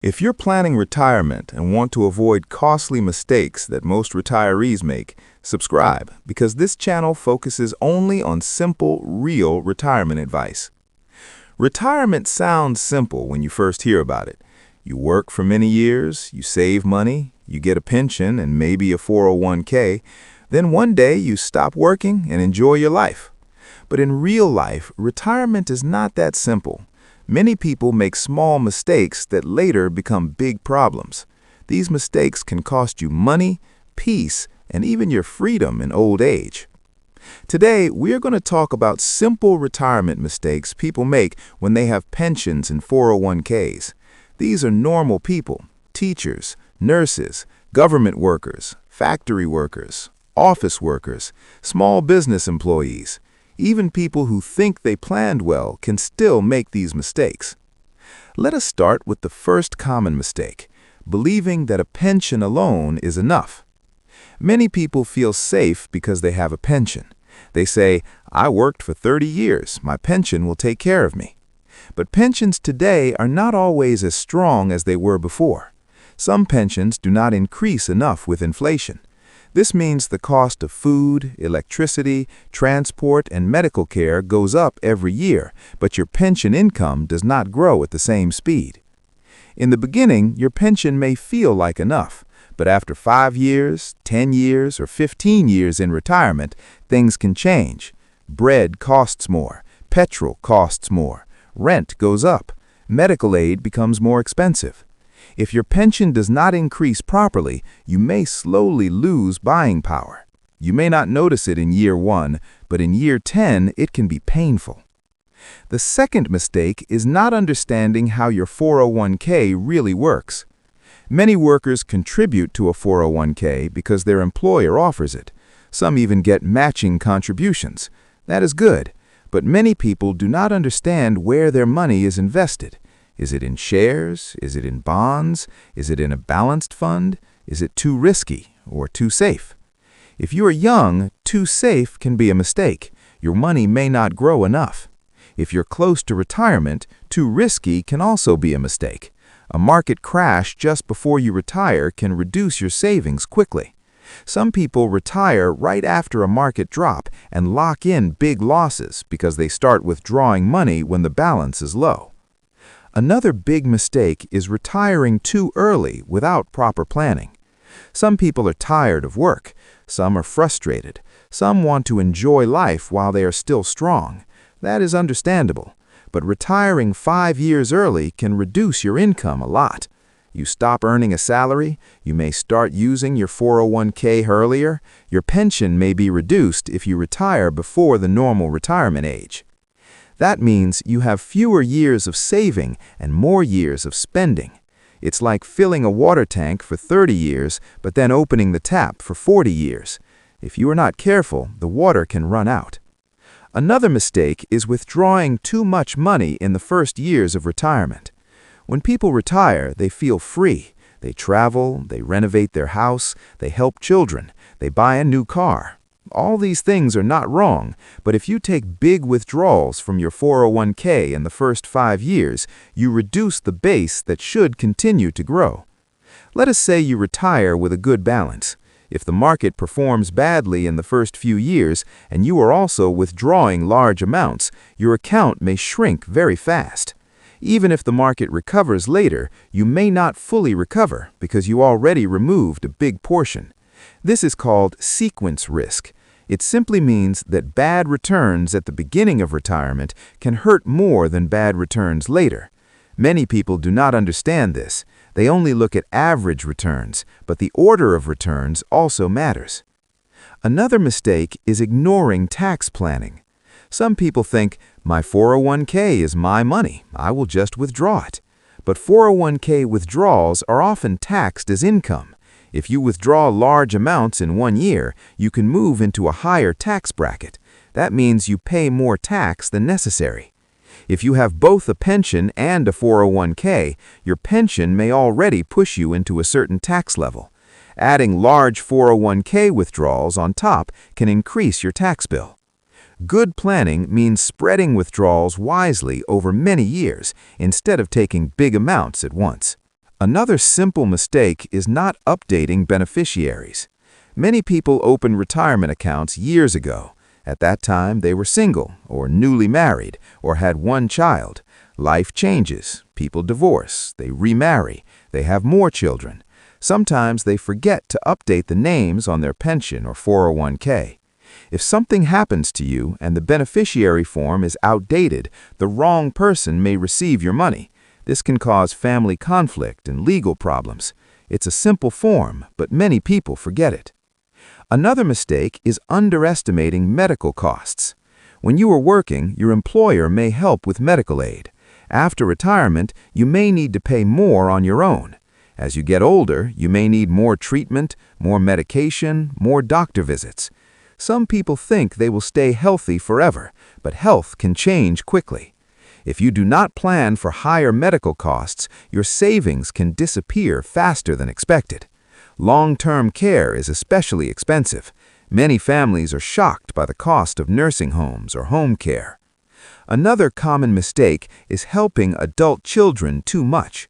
If you're planning retirement and want to avoid costly mistakes that most retirees make, subscribe because this channel focuses only on simple, real retirement advice. Retirement sounds simple when you first hear about it. You work for many years, you save money, you get a pension and maybe a 401k, then one day you stop working and enjoy your life. But in real life, retirement is not that simple. Many people make small mistakes that later become big problems. These mistakes can cost you money, peace, and even your freedom in old age. Today, we are going to talk about simple retirement mistakes people make when they have pensions and 401ks. These are normal people: teachers, nurses, government workers, factory workers, office workers, small business employees. Even people who think they planned well can still make these mistakes. Let us start with the first common mistake: believing that a pension alone is enough. Many people feel safe because they have a pension. They say, "I worked for 30 years, my pension will take care of me." But pensions today are not always as strong as they were before. Some pensions do not increase enough with inflation. This means the cost of food, electricity, transport, and medical care goes up every year, but your pension income does not grow at the same speed. In the beginning, your pension may feel like enough, but after 5 years, 10 years, or 15 years in retirement, things can change. Bread costs more, petrol costs more, rent goes up, medical aid becomes more expensive. If your pension does not increase properly, you may slowly lose buying power. You may not notice it in year 1, but in year 10, it can be painful. The second mistake is not understanding how your 401k really works. Many workers contribute to a 401k because their employer offers it. Some even get matching contributions. That is good, but many people do not understand where their money is invested. Is it in shares? Is it in bonds? Is it in a balanced fund? Is it too risky or too safe? If you are young, too safe can be a mistake. Your money may not grow enough. If you're close to retirement, too risky can also be a mistake. A market crash just before you retire can reduce your savings quickly. Some people retire right after a market drop and lock in big losses because they start withdrawing money when the balance is low. Another big mistake is retiring too early without proper planning. Some people are tired of work. Some are frustrated. Some want to enjoy life while they are still strong. That is understandable. But retiring 5 years early can reduce your income a lot. You stop earning a salary, you may start using your 401k earlier, your pension may be reduced if you retire before the normal retirement age. That means you have fewer years of saving and more years of spending. It's like filling a water tank for 30 years, but then opening the tap for 40 years. If you are not careful, the water can run out. Another mistake is withdrawing too much money in the first years of retirement. When people retire, they feel free. They travel, they renovate their house, they help children, they buy a new car. All these things are not wrong, but if you take big withdrawals from your 401k in the first 5 years, you reduce the base that should continue to grow. Let us say you retire with a good balance. If the market performs badly in the first few years and you are also withdrawing large amounts, your account may shrink very fast. Even if the market recovers later, you may not fully recover because you already removed a big portion. This is called sequence risk. It simply means that bad returns at the beginning of retirement can hurt more than bad returns later. Many people do not understand this. They only look at average returns, but the order of returns also matters. Another mistake is ignoring tax planning. Some people think, "My 401k is my money, I will just withdraw it." But 401k withdrawals are often taxed as income. If you withdraw large amounts in 1 year, you can move into a higher tax bracket. That means you pay more tax than necessary. If you have both a pension and a 401k, your pension may already push you into a certain tax level. Adding large 401k withdrawals on top can increase your tax bill. Good planning means spreading withdrawals wisely over many years instead of taking big amounts at once. Another simple mistake is not updating beneficiaries. Many people opened retirement accounts years ago. At that time, they were single or newly married or had one child. Life changes. People divorce. They remarry. They have more children. Sometimes they forget to update the names on their pension or 401k. If something happens to you and the beneficiary form is outdated, the wrong person may receive your money. This can cause family conflict and legal problems. It's a simple form, but many people forget it. Another mistake is underestimating medical costs. When you are working, your employer may help with medical aid. After retirement, you may need to pay more on your own. As you get older, you may need more treatment, more medication, more doctor visits. Some people think they will stay healthy forever, but health can change quickly. If you do not plan for higher medical costs, your savings can disappear faster than expected. Long-term care is especially expensive. Many families are shocked by the cost of nursing homes or home care. Another common mistake is helping adult children too much.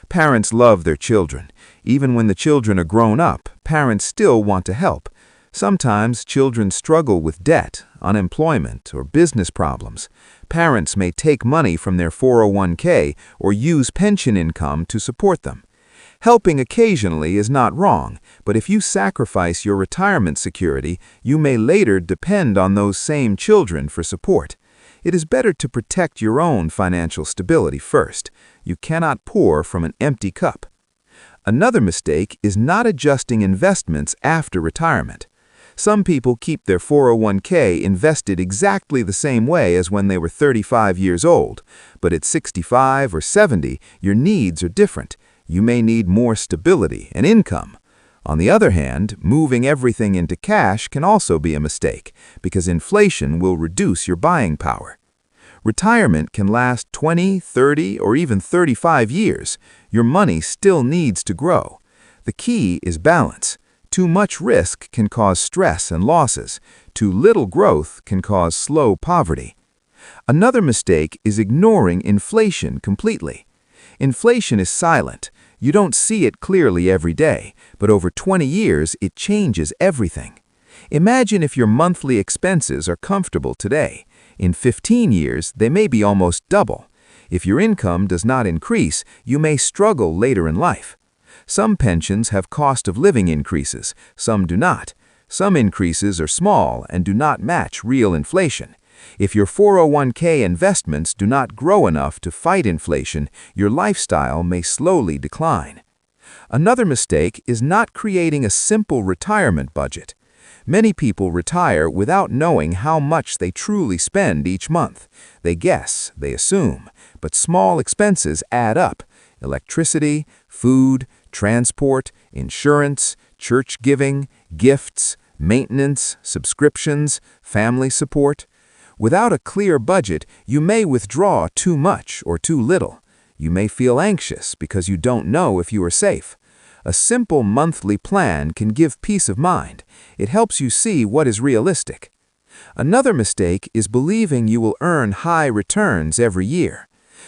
Parents love their children. Even when the children are grown up, parents still want to help. Sometimes children struggle with debt, unemployment, or business problems. Parents may take money from their 401k or use pension income to support them. Helping occasionally is not wrong, but if you sacrifice your retirement security, you may later depend on those same children for support. It is better to protect your own financial stability first. You cannot pour from an empty cup. Another mistake is not adjusting investments after retirement. Some people keep their 401k invested exactly the same way as when they were 35 years old, but at 65 or 70, your needs are different. You may need more stability and income. On the other hand, moving everything into cash can also be a mistake, because inflation will reduce your buying power. Retirement can last 20, 30, or even 35 years. Your money still needs to grow. The key is balance. Too much risk can cause stress and losses. Too little growth can cause slow poverty. Another mistake is ignoring inflation completely. Inflation is silent. You don't see it clearly every day, but over 20 years, it changes everything. Imagine if your monthly expenses are comfortable today. In 15 years, they may be almost double. If your income does not increase, you may struggle later in life. Some pensions have cost of living increases, some do not. Some increases are small and do not match real inflation. If your 401k investments do not grow enough to fight inflation, your lifestyle may slowly decline. Another mistake is not creating a simple retirement budget. Many people retire without knowing how much they truly spend each month. They guess, they assume, but small expenses add up. Electricity, food, transport, insurance, church giving, gifts, maintenance, subscriptions, family support. Without a clear budget, you may withdraw too much or too little. You may feel anxious because you don't know if you are safe. A simple monthly plan can give peace of mind. It helps you see what is realistic. Another mistake is believing you will earn high returns every year.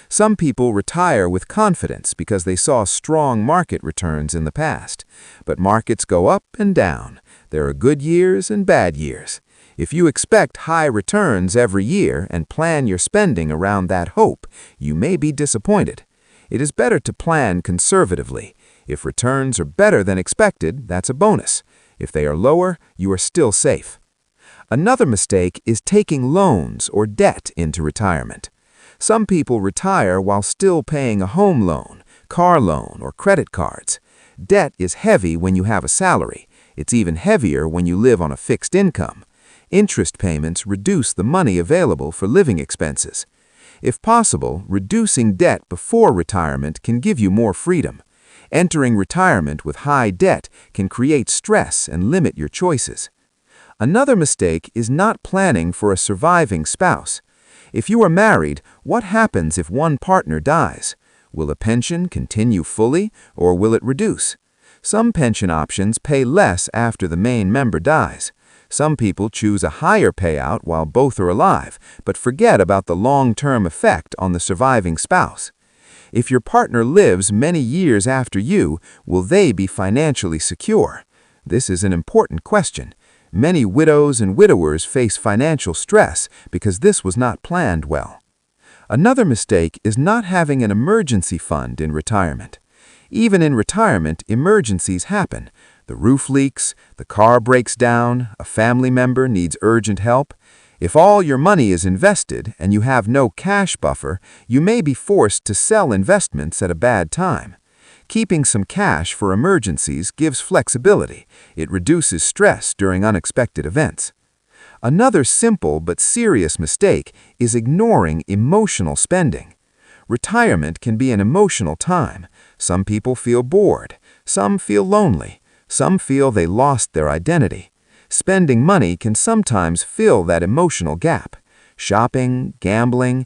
Some people retire with confidence because they saw strong market returns in the past. But markets go up and down. There are good years and bad years. If you expect high returns every year and plan your spending around that hope, you may be disappointed. It is better to plan conservatively. If returns are better than expected, that's a bonus. If they are lower, you are still safe. Another mistake is taking loans or debt into retirement. Some people retire while still paying a home loan, car loan, or credit cards. Debt is heavy when you have a salary. It's even heavier when you live on a fixed income. Interest payments reduce the money available for living expenses. If possible, reducing debt before retirement can give you more freedom. Entering retirement with high debt can create stress and limit your choices. Another mistake is not planning for a surviving spouse. If you are married, what happens if one partner dies? Will a pension continue fully, or will it reduce? Some pension options pay less after the main member dies. Some people choose a higher payout while both are alive, but forget about the long-term effect on the surviving spouse. If your partner lives many years after you, will they be financially secure? This is an important question. Many widows and widowers face financial stress because this was not planned well. Another mistake is not having an emergency fund in retirement. Even in retirement, emergencies happen. The roof leaks, the car breaks down, a family member needs urgent help. If all your money is invested and you have no cash buffer, you may be forced to sell investments at a bad time. Keeping some cash for emergencies gives flexibility. It reduces stress during unexpected events. Another simple but serious mistake is ignoring emotional spending. Retirement can be an emotional time. Some people feel bored. Some feel lonely. Some feel they lost their identity. Spending money can sometimes fill that emotional gap. Shopping, gambling,